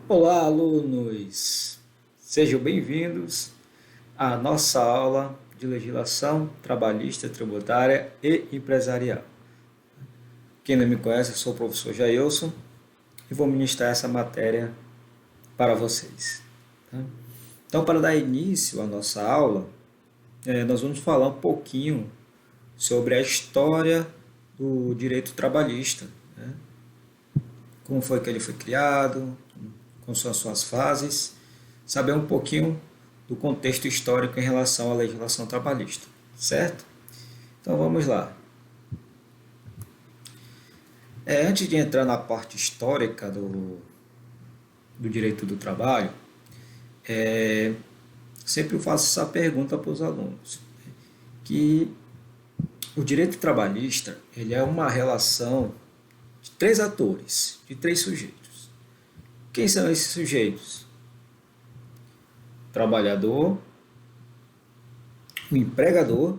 Olá, alunos! Sejam bem-vindos à nossa aula de legislação trabalhista, tributária e empresarial. Quem não me conhece, eu sou o professor Jailson e vou ministrar essa matéria para vocês. Tá? Então, para dar início à nossa aula, nós vamos falar um pouquinho sobre a história do direito trabalhista, né? Como foi que ele foi criado, com suas fases, saber um pouquinho do contexto histórico em relação à legislação trabalhista, certo? Então vamos lá. Antes de entrar na parte histórica do direito do trabalho, sempre eu faço essa pergunta para os alunos, que o direito trabalhista ele é uma relação de três atores, de três sujeitos. Quem são esses sujeitos? O trabalhador, o empregador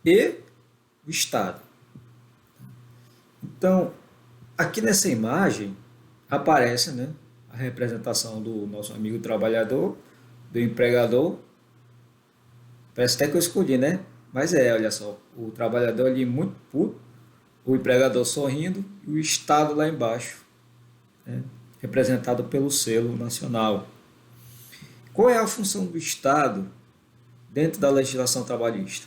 e o Estado. Então, aqui nessa imagem aparece, né, a representação do nosso amigo trabalhador, do empregador. Parece até que eu escolhi, né? Mas olha só, o trabalhador ali muito puto, o empregador sorrindo e o Estado lá embaixo, né, representado pelo selo nacional. Qual é a função do Estado dentro da legislação trabalhista?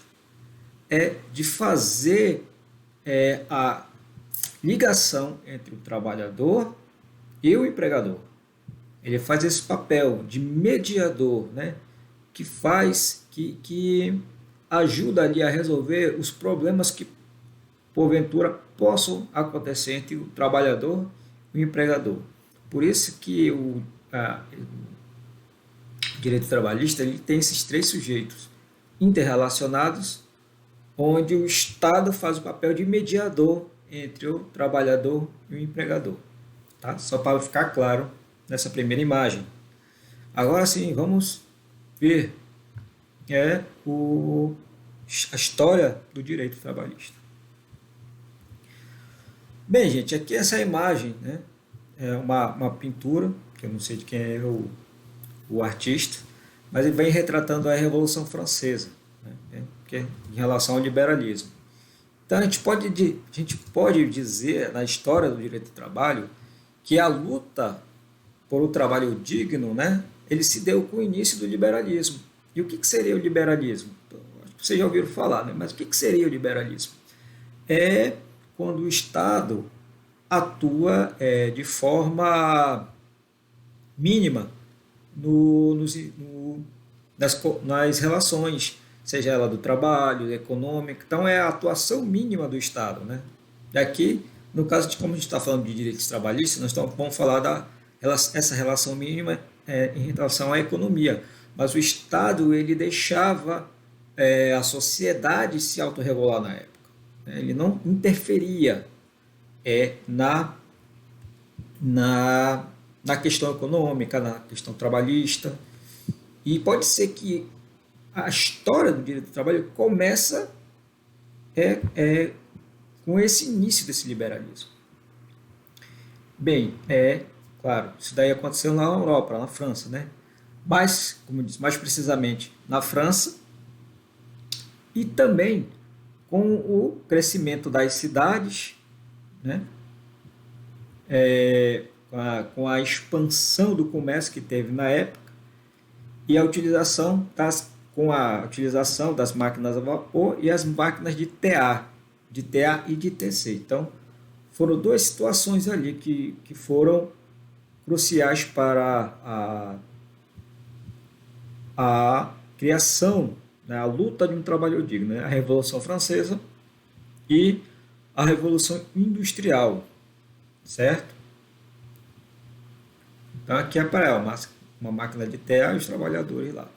É de fazer a ligação entre o trabalhador e o empregador. Ele faz esse papel de mediador, né? Que ajuda ali a resolver os problemas que porventura possam acontecer entre o trabalhador e o empregador. Por isso que o direito trabalhista ele tem esses três sujeitos interrelacionados, onde o Estado faz o papel de mediador entre o trabalhador e o empregador. Tá? Só para ficar claro nessa primeira imagem. Agora sim, vamos ver a história do direito trabalhista. Bem, gente, aqui essa imagem, né, é uma pintura, que eu não sei de quem é o artista, mas ele vem retratando a Revolução Francesa, né, em relação ao liberalismo. Então a gente pode dizer, na história do direito do trabalho, que a luta por um trabalho digno, né, ele se deu com o início do liberalismo. E o que seria o liberalismo? Acho que vocês já ouviram falar, né? Mas o que seria o liberalismo? É quando o Estado atua de forma mínima nas relações, seja ela do trabalho, econômica. Então, é a atuação mínima do Estado. Né? E aqui, no caso de como a gente está falando de direitos trabalhistas, nós vamos falar essa relação mínima em relação à economia. Mas o Estado ele deixava a sociedade se autorregular na época. Ele não interferia na, na, na questão econômica, na questão trabalhista. E pode ser que a história do direito do trabalho começa com esse início desse liberalismo. Bem, claro, isso daí aconteceu na Europa, na França, né? Mas, como eu disse, mais precisamente na França e também com o crescimento das cidades, né? Com a expansão do comércio que teve na época e com a utilização das máquinas a vapor e as máquinas de TA e de TC. Então, foram duas situações ali que foram cruciais para a criação, né, a luta de um trabalho digno, né, a Revolução Francesa e a Revolução Industrial, certo? Então aqui aparece uma máquina de terra e os trabalhadores lá.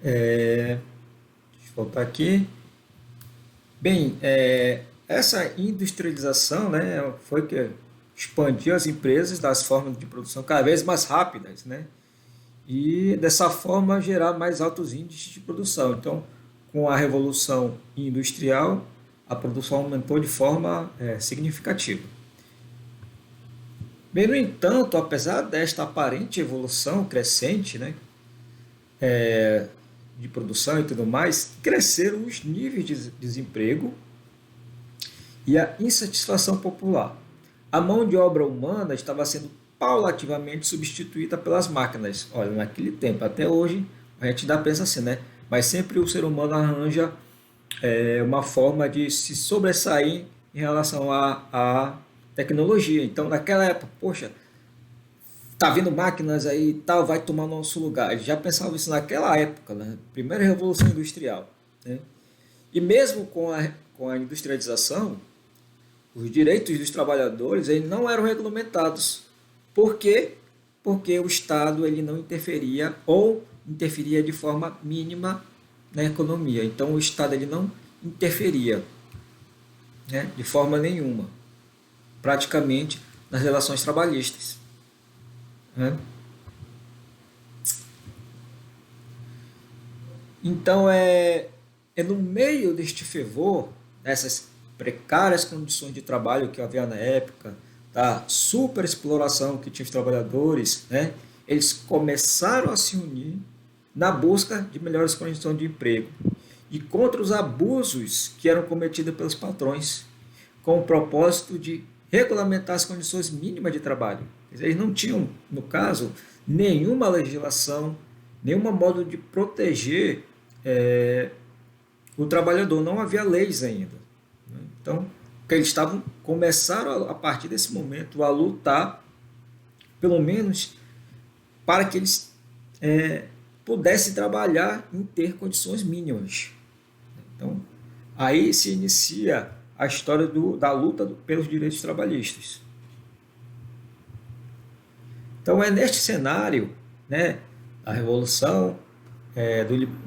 Deixa eu voltar aqui. Bem, essa industrialização, né, foi que expandiu as empresas das formas de produção cada vez mais rápidas, né? E dessa forma gerar mais altos índices de produção. Então, com a Revolução Industrial, a produção aumentou de forma significativa. Bem, no entanto, apesar desta aparente evolução crescente, né, de produção e tudo mais, cresceram os níveis de desemprego e a insatisfação popular. A mão de obra humana estava sendo paulativamente substituída pelas máquinas. Olha, naquele tempo, até hoje, a gente ainda pensa assim, né? Mas sempre o ser humano arranja uma forma de se sobressair em relação à tecnologia. Então, naquela época, poxa, tá vindo máquinas aí e tal, vai tomar nosso lugar. Ele já pensava isso naquela época, né? Primeira revolução industrial, né? E mesmo com a industrialização, os direitos dos trabalhadores eles não eram regulamentados. Por quê? Porque o Estado ele não interferia ou interferia de forma mínima na economia. Então o Estado ele não interferia, né, de forma nenhuma, praticamente, nas relações trabalhistas, né? Então é no meio deste fervor, dessas precárias condições de trabalho que havia na época, da superexploração que tinha os trabalhadores, né? Eles começaram a se unir na busca de melhores condições de emprego e contra os abusos que eram cometidos pelos patrões, com o propósito de regulamentar as condições mínimas de trabalho. Eles não tinham, no caso, nenhuma legislação, nenhum modo de proteger o trabalhador, não havia leis ainda, né? Então, eles começaram a partir desse momento a lutar, pelo menos, para que eles pudessem trabalhar em ter condições mínimas. Então, aí se inicia a história da luta pelos direitos trabalhistas. Então, é neste cenário, né, a Revolução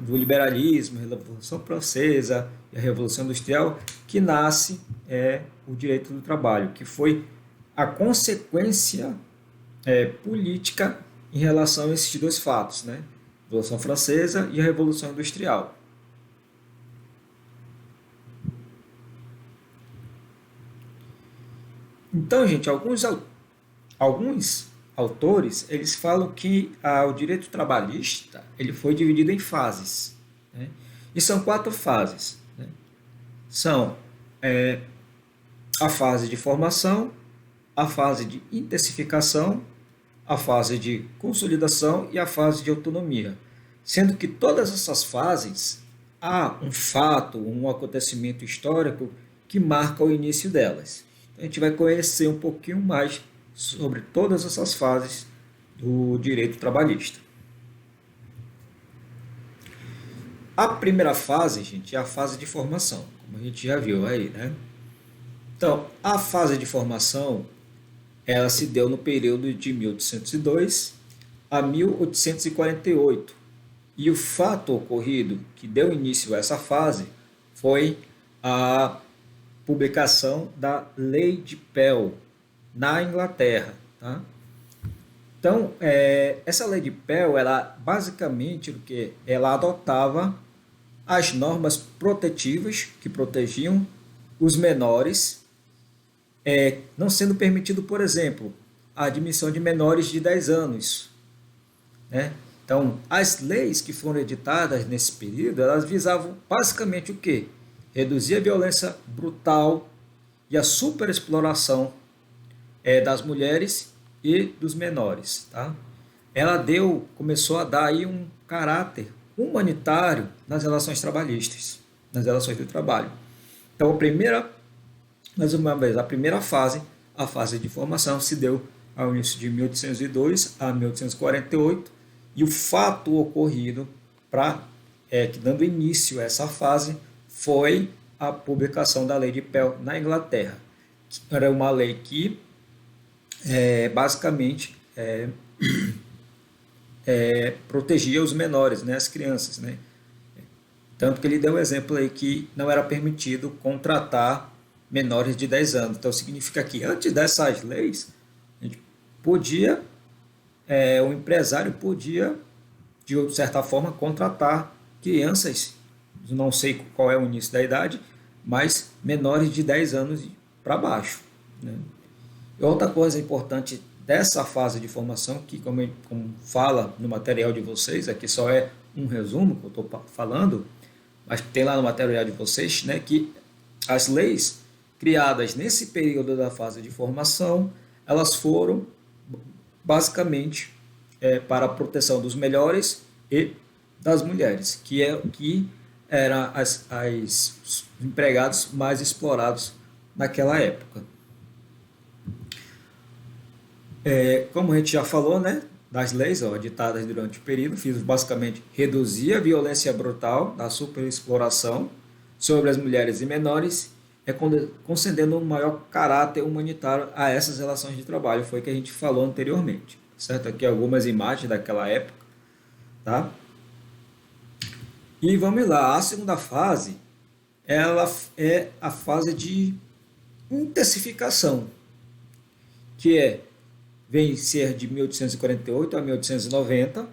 do Liberalismo, a Revolução Francesa e a Revolução Industrial, que nasce o direito do trabalho, que foi a consequência política em relação a esses dois fatos, né? A Revolução Francesa e a Revolução Industrial. Então, gente, alguns autores eles falam que o direito trabalhista ele foi dividido em fases, né? E são 4 fases, né? São a fase de formação, a fase de intensificação, a fase de consolidação e a fase de autonomia. Sendo que todas essas fases há um fato, um acontecimento histórico que marca o início delas. Então, a gente vai conhecer um pouquinho mais sobre todas essas fases do direito trabalhista. A primeira fase, gente, é a fase de formação, como a gente já viu aí, né? Então, a fase de formação, ela se deu no período de 1802 a 1848. E o fato ocorrido que deu início a essa fase foi a publicação da Lei de Pell na Inglaterra, tá? Então, essa Lei de Pell, ela basicamente o que ela adotava as normas protetivas que protegiam os menores, não sendo permitido, por exemplo, a admissão de menores de 10 anos, né? Então, as leis que foram editadas nesse período, elas visavam basicamente o quê? Reduzir a violência brutal e a superexploração das mulheres e dos menores, tá? Ela começou a dar aí um caráter humanitário nas relações trabalhistas, nas relações do trabalho. Então, mais uma vez, a primeira fase, a fase de formação, se deu ao início de 1802 a 1848, e o fato ocorrido dando início a essa fase foi a publicação da Lei de Pell na Inglaterra. Era uma lei que basicamente protegia os menores, né, as crianças, né? Tanto que ele deu um exemplo aí que não era permitido contratar menores de 10 anos. Então significa que antes dessas leis, a gente podia, o empresário podia, de certa forma, contratar crianças, não sei qual é o início da idade, mas menores de 10 anos para baixo, né? E outra coisa importante dessa fase de formação, que como fala no material de vocês, aqui só é um resumo que eu estou falando, mas tem lá no material de vocês, né, que as leis criadas nesse período da fase de formação, elas foram basicamente para a proteção dos melhores e das mulheres, que eram os empregados mais explorados naquela época. Como a gente já falou, né, das leis editadas durante o período, fiz basicamente reduzir a violência brutal da superexploração sobre as mulheres e menores, concedendo um maior caráter humanitário a essas relações de trabalho, foi o que a gente falou anteriormente, certo? Aqui algumas imagens daquela época, tá? E vamos lá, a segunda fase, ela é a fase de intensificação, que vem ser de 1848 a 1890,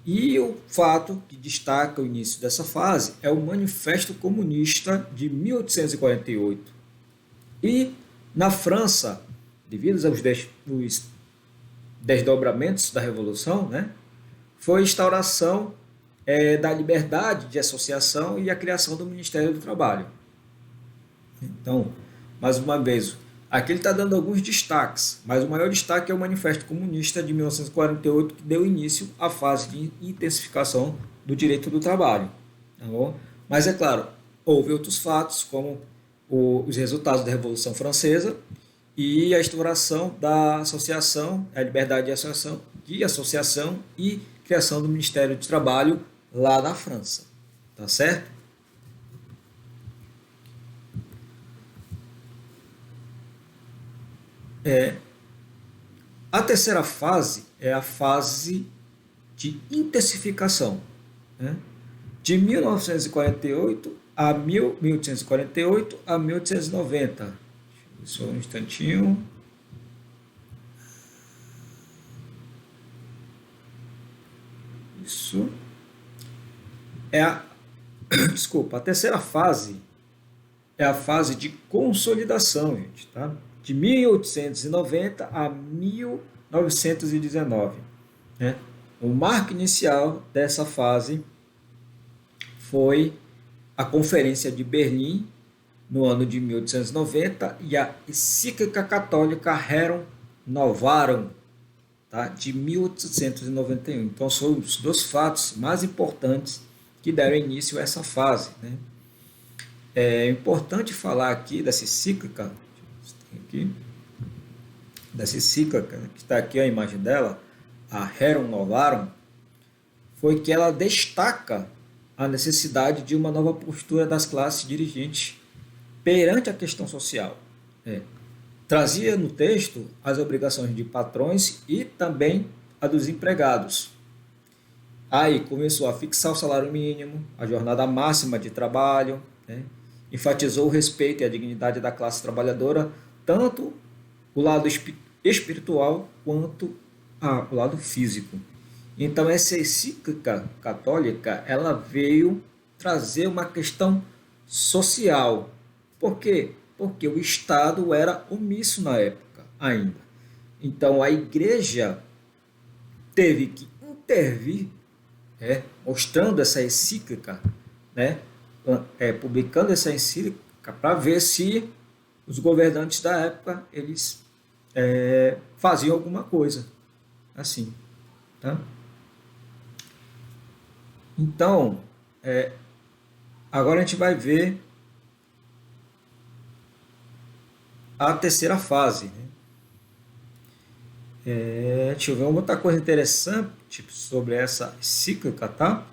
e o fato que destaca o início dessa fase é o Manifesto Comunista de 1848. E na França, devido aos desdobramentos da Revolução, né, foi a instauração da liberdade de associação e a criação do Ministério do Trabalho. Então, mais uma vez, aqui ele está dando alguns destaques, mas o maior destaque é o Manifesto Comunista de 1948, que deu início à fase de intensificação do direito do trabalho. Tá bom? Mas, é claro, houve outros fatos, como os resultados da Revolução Francesa e a instauração da associação, a liberdade de associação e criação do Ministério do Trabalho lá na França. Tá certo? A terceira fase é a fase de intensificação, né? De 1948 a 1848 a 1890. Só um instantinho. Isso. Desculpa, a terceira fase é a fase de consolidação, gente, tá? De 1890 a 1919. Né? O marco inicial dessa fase foi a Conferência de Berlim, no ano de 1890, e a Encíclica Católica Rerum Novarum, tá? De 1891. Então, são os dois fatos mais importantes que deram início a essa fase. Né? É importante falar aqui dessa encíclica, dessa encíclica, que está aqui a imagem dela, a Rerum Novarum, foi que ela destaca a necessidade de uma nova postura das classes dirigentes perante a questão social. Trazia no texto as obrigações de patrões e também a dos empregados. Aí começou a fixar o salário mínimo, a jornada máxima de trabalho, né? Enfatizou o respeito e a dignidade da classe trabalhadora, tanto o lado espiritual quanto o lado físico. Então, essa encíclica católica, ela veio trazer uma questão social. Por quê? Porque o Estado era omisso na época ainda. Então, a igreja teve que intervir, mostrando essa encíclica, né? Publicando essa encíclica para ver se os governantes da época eles faziam alguma coisa assim, tá? Então, agora a gente vai ver a terceira fase, né? Deixa eu ver uma outra coisa interessante sobre essa encíclica, tá?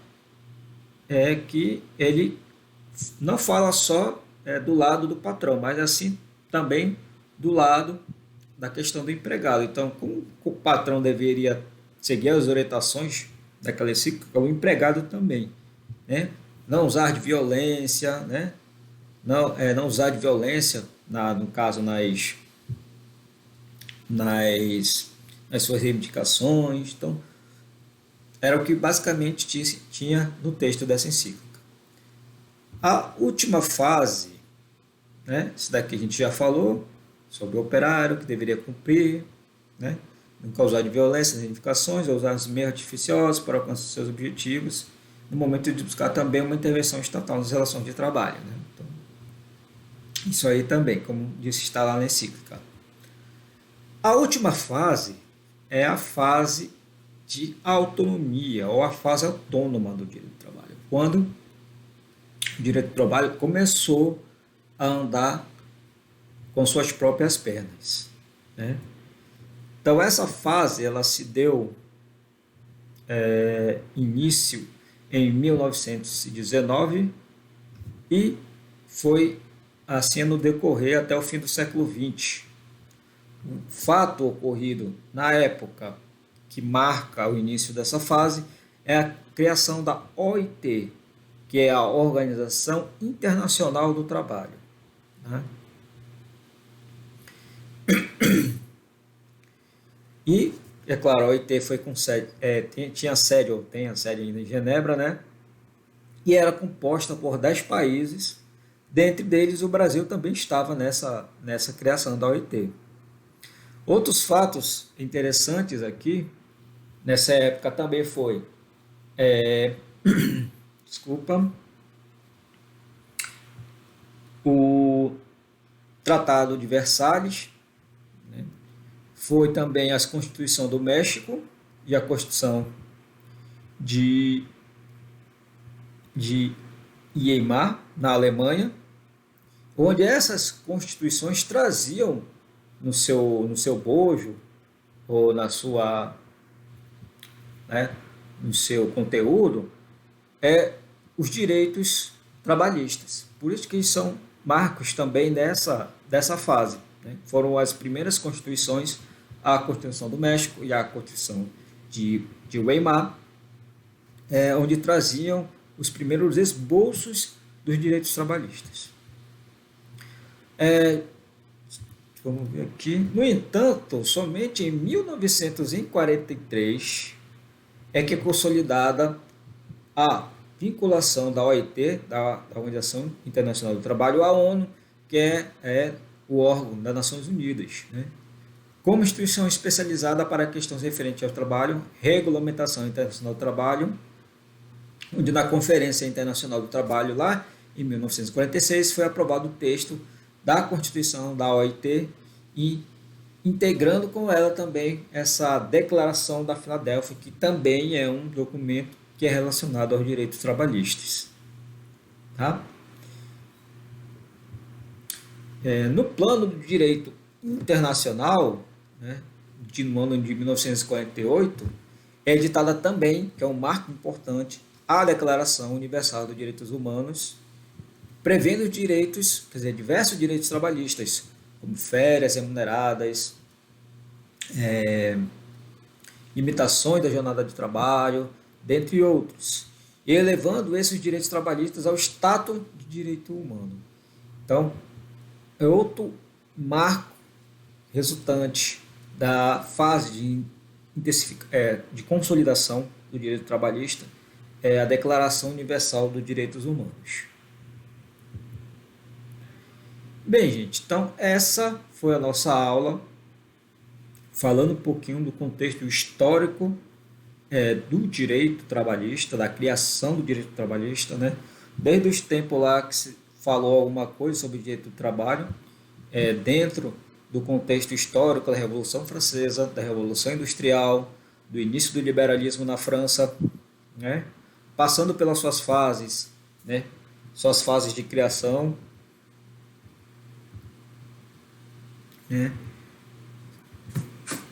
É que ele não fala só do lado do patrão, mas assim também do lado da questão do empregado. Então, como o patrão deveria seguir as orientações daquela encíclica, o empregado também, né? Não usar de violência, né? Não usar de violência, no caso, nas suas reivindicações. Então, era o que basicamente tinha no texto dessa encíclica. A última fase, né? Isso daqui a gente já falou, sobre o operário que deveria cumprir, né? Nunca usar de violência, significações, ou usar os meios artificiosos para alcançar seus objetivos, no momento de buscar também uma intervenção estatal nas relações de trabalho, né? Então, isso aí também, como disse, está lá na encíclica. A última fase é a fase de autonomia, ou a fase autônoma do direito do trabalho, quando o direito do trabalho começou a andar com suas próprias pernas, né? Então essa fase ela se deu início em 1919 e foi assim no decorrer até o fim do século XX. Um fato ocorrido na época que marca o início dessa fase é a criação da OIT, que é a Organização Internacional do Trabalho, né? E, é claro, a OIT foi com sede, tinha sede, ou tem a sede ainda em Genebra, né? E era composta por 10 países, dentre deles o Brasil também estava nessa criação da OIT. Outros fatos interessantes aqui, nessa época também foi, desculpa, o Tratado de Versalhes, né? Foi também a Constituição do México e a Constituição de Weimar, na Alemanha, onde essas constituições traziam no seu bojo, ou na sua, né, no seu conteúdo, os direitos trabalhistas. Por isso que eles são marcos também dessa fase, né? Foram as primeiras constituições, a Constituição do México e a Constituição de Weimar, onde traziam os primeiros esboços dos direitos trabalhistas. Vamos ver aqui. No entanto, somente em 1943 é que é consolidada a vinculação da OIT, da Organização Internacional do Trabalho, à ONU, que é o órgão das Nações Unidas, né? Como instituição especializada para questões referentes ao trabalho, regulamentação internacional do trabalho, onde na Conferência Internacional do Trabalho, lá em 1946, foi aprovado o texto da Constituição da OIT e integrando com ela também essa Declaração da Filadélfia, que também é um documento que é relacionado aos direitos trabalhistas. Tá? No plano do direito internacional, né, no ano de 1948, é editada também, que é um marco importante, a Declaração Universal dos Direitos Humanos, prevendo direitos, quer dizer, diversos direitos trabalhistas, como férias remuneradas, limitações da jornada de trabalho, dentre outros, e elevando esses direitos trabalhistas ao status de direito humano. Então, é outro marco resultante da fase de consolidação do direito trabalhista, é a Declaração Universal dos Direitos Humanos. Bem, gente, então essa foi a nossa aula, falando um pouquinho do contexto histórico do direito trabalhista, da criação do direito trabalhista, né? Desde os tempos lá que se falou alguma coisa sobre o direito do trabalho, dentro do contexto histórico da Revolução Francesa, da Revolução Industrial, do início do liberalismo na França, né? Passando pelas suas fases, né? Suas fases de criação, né?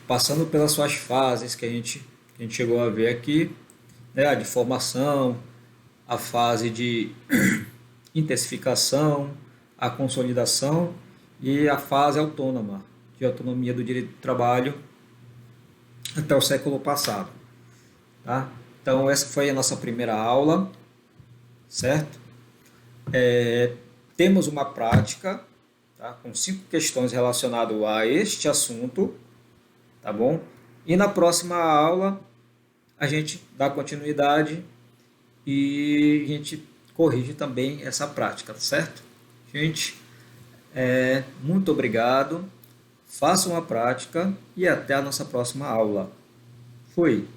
Passando pelas suas fases que a gente chegou a ver aqui, né? A de formação, a fase de intensificação, a consolidação e a fase autônoma, de autonomia do direito do trabalho até o século passado. Tá? Então, essa foi a nossa primeira aula, certo? Temos uma prática, tá? Com 5 questões relacionadas a este assunto, tá bom? E na próxima aula a gente dá continuidade e a gente corrige também essa prática, certo? Gente, muito obrigado. façam a prática e até a nossa próxima aula. Fui!